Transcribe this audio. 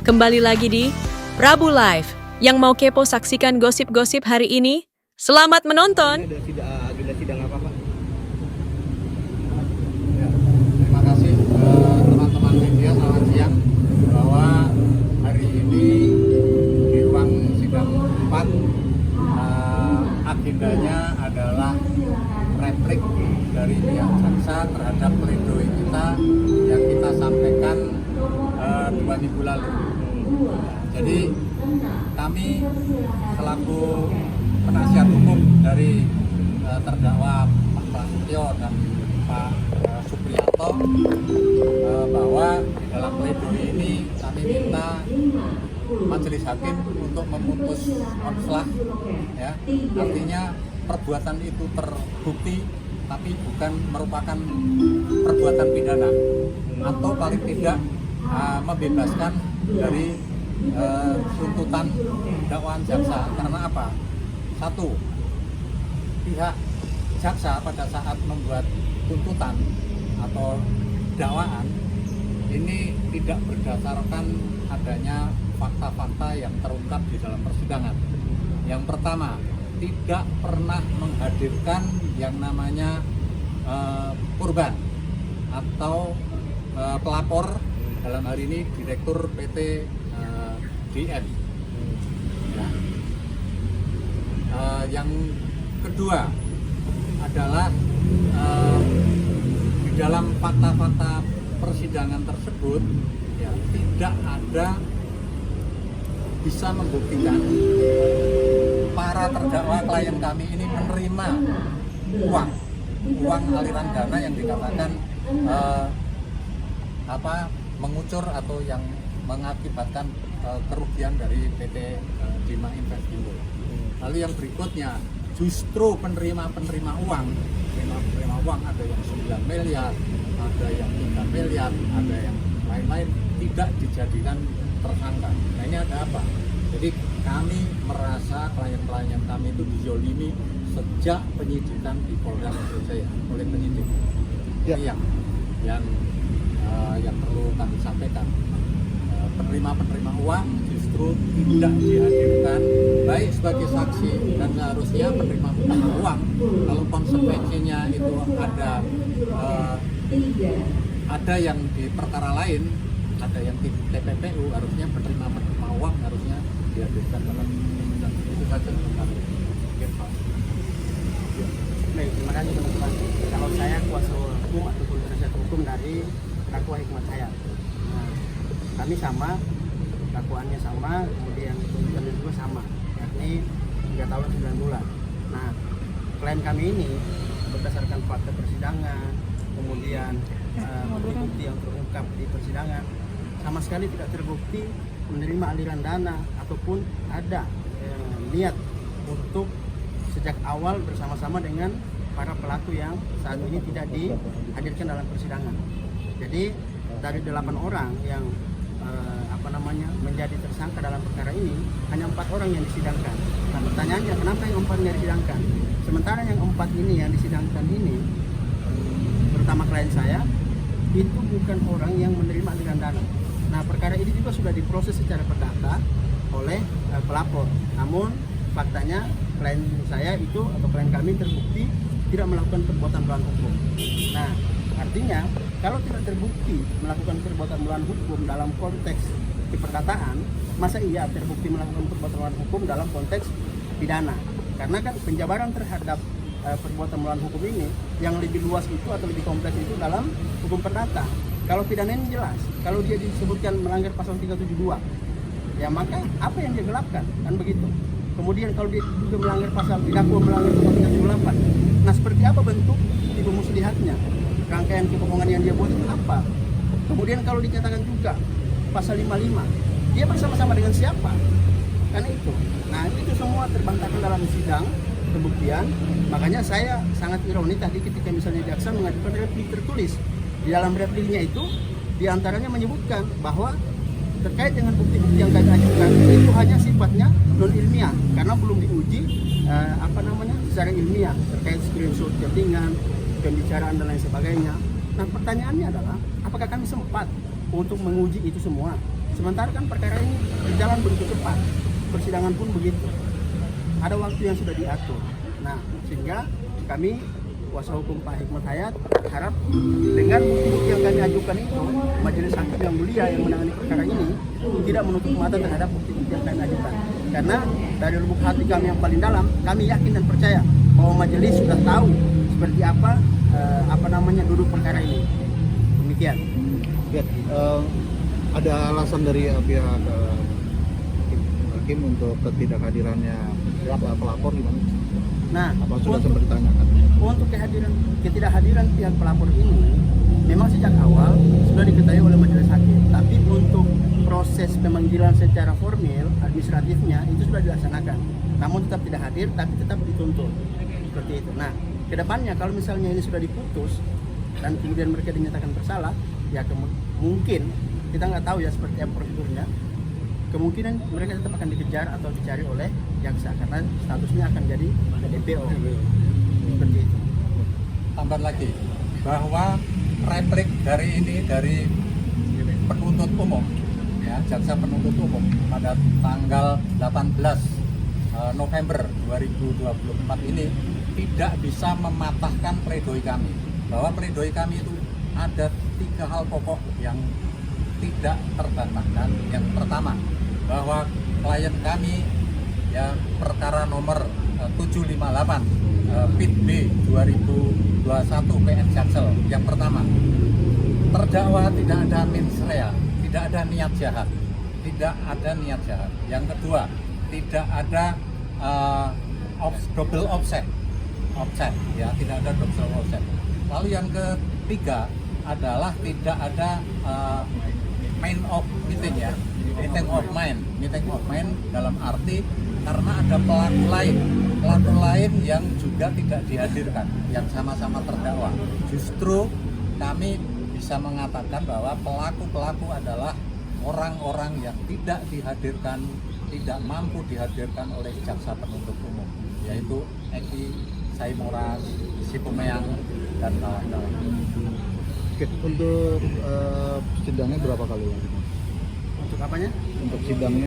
Kembali lagi di Prabu Live. Yang mau kepo saksikan gosip-gosip hari ini, selamat menonton. Ada agenda sidang apa, Pak? Ya, terima kasih teman-teman media, selamat siang. Bahwa hari ini di ruang sidang 4 agendanya adalah replik dari pihak jaksa terhadap pledoi kita yang kita sampaikan 2 minggu lalu. Jadi kami selaku penasihat hukum dari terdakwa Pak Prasetyo dan Pak Supriyanto, bahwa di dalam pledoi ini kami minta majelis hakim untuk memutus konslah, ya, artinya perbuatan itu terbukti tapi bukan merupakan perbuatan pidana, atau paling tidak membebaskan dari tuntutan dakwaan jaksa. Karena apa? Satu, pihak jaksa pada saat membuat tuntutan atau dakwaan ini tidak berdasarkan adanya fakta-fakta yang terungkap di dalam persidangan. Yang pertama, tidak pernah menghadirkan yang namanya korban atau pelapor, dalam hal ini Direktur PT DM. Ya. Yang kedua adalah di dalam fakta-fakta persidangan tersebut, ya, tidak ada bisa membuktikan para terdakwa klien kami ini menerima uang aliran dana yang dikatakan mengucur atau yang mengakibatkan kerugian dari PT Dima Investindo. Lalu yang berikutnya, justru penerima uang ada yang 9 miliar, ada yang 3 miliar, ada yang lain-lain, tidak dijadikan tersangka. Nah, ini ada apa? Jadi kami merasa klien-klien kami itu dizolimi sejak penyidikan di Polda Metro Jaya oleh penyidik. Ini yang perlu kami sampaikan. Penerima uang justru tidak dihadirkan baik sebagai saksi, dan seharusnya penerima uang kalau konsekuensinya itu ada yang di perkara lain, ada yang di TPPU, harusnya penerima uang harusnya dihadirkan dalam sidang. Itu saja untuk kami. Baik, terima kasih teman-teman. Kalau saya kuasa hukum ataupun penasihat hukum dari terdakwa Hikmat Hayat. Nah, kami sama, dakwaannya sama, kemudian tuntutannya juga sama, yakni 3 tahun 9 bulan. Nah, klien kami ini berdasarkan fakta persidangan, kemudian bukti yang terungkap di persidangan, sama sekali tidak terbukti menerima aliran dana ataupun ada niat untuk sejak awal bersama-sama dengan para pelaku yang saat ini tidak dihadirkan dalam persidangan. Jadi dari 8 orang yang menjadi tersangka dalam perkara ini, hanya 4 orang yang disidangkan. Nah, pertanyaannya, kenapa yang 4 yang disidangkan? Sementara yang 4 ini yang disidangkan ini, terutama klien saya, itu bukan orang yang menerima aliran dana. Nah, perkara ini juga sudah diproses secara perdata oleh pelapor. Namun faktanya klien saya itu atau klien kami terbukti tidak melakukan perbuatan melawan hukum. Nah, artinya kalau tidak terbukti melakukan perbuatan melawan hukum dalam konteks keperdataan, masa iya terbukti melakukan perbuatan melawan hukum dalam konteks pidana? Karena kan penjabaran terhadap perbuatan melawan hukum ini yang lebih luas itu atau lebih kompleks itu dalam hukum perdata. Kalau pidana ini jelas, kalau dia disebutkan melanggar pasal 372, ya maka apa yang dia gelapkan? Kan begitu. Kemudian kalau dia juga melanggar pasal, didakwa melanggar pasal 378, nah seperti apa bentuk tipu muslihatnya? Rangkaian kebohongan yang dia buat itu apa? Kemudian kalau dikatakan juga pasal 55, dia bersama-sama dengan siapa? Kan itu. Nah, itu semua terbantahkan dalam sidang pembuktian. Makanya saya sangat ironi tadi ketika misalnya jaksa mengajukan replik tertulis. Di dalam repliknya itu diantaranya menyebutkan bahwa terkait dengan bukti-bukti yang kami ajukan itu hanya sifatnya non ilmiah karena belum diuji secara ilmiah terkait screenshot chattingan, pembicaraan dan lain sebagainya. Nah, pertanyaannya adalah apakah kami sempat untuk menguji itu semua? Sementara kan perkara ini berjalan begitu cepat, persidangan pun begitu. Ada waktu yang sudah diatur. Nah, sehingga kami kuasa hukum Pak Hikmat Hayat harap dengan bukti yang kami ajukan itu, majelis hakim yang mulia yang menangani perkara ini tidak menutup mata terhadap bukti-bukti yang kami ajukan. Karena dari lubuk hati kami yang paling dalam, kami yakin dan percaya bahwa majelis sudah tahu seperti apa duduk perkara ini. Demikian. Ya, ada alasan dari pihak hakim untuk ketidakhadirannya pelapor gimana? Nah, apa sudah sempat ditanyakan? Untuk ketidakhadiran pihak pelapor ini memang sejak awal sudah diketahui oleh majelis hakim. Tapi untuk proses pemanggilan secara formil administratifnya itu sudah dilaksanakan. Namun tetap tidak hadir, tapi tetap dituntut seperti itu. Nah, kedepannya kalau misalnya ini sudah diputus dan kemudian mereka dinyatakan bersalah, ya mungkin kita nggak tahu ya seperti apa prosedurnya. Kemungkinan mereka tetap akan dikejar atau dicari oleh jaksa karena statusnya akan jadi DPO seperti itu. Tambah lagi bahwa replik dari penuntut umum, ya, jaksa penuntut umum pada tanggal 18 November 2024 ini tidak bisa mematahkan pledoi kami. Bahwa pledoi kami itu ada 3 hal pokok yang tidak terbantahkan. Yang pertama, bahwa klien kami ya perkara nomor 758 PIT B 2021 PN Jaksel. Yang pertama, terdakwa tidak ada mens rea, tidak ada niat jahat, tidak ada niat jahat. Yang kedua, tidak ada double offset, ya, tidak ada double offset. Lalu yang ketiga adalah tidak ada meeting of mind dalam arti karena ada pelaku lain yang juga tidak dihadirkan, yang sama-sama terdakwa. Justru kami bisa mengatakan bahwa pelaku adalah orang-orang yang tidak dihadirkan, tidak mampu dihadirkan oleh jaksa penuntut umum, yaitu Eki Saimoras, Sipumeang, dan kawan-kawan. Oke, untuk sidangnya berapa kali? Untuk apanya? Untuk sidangnya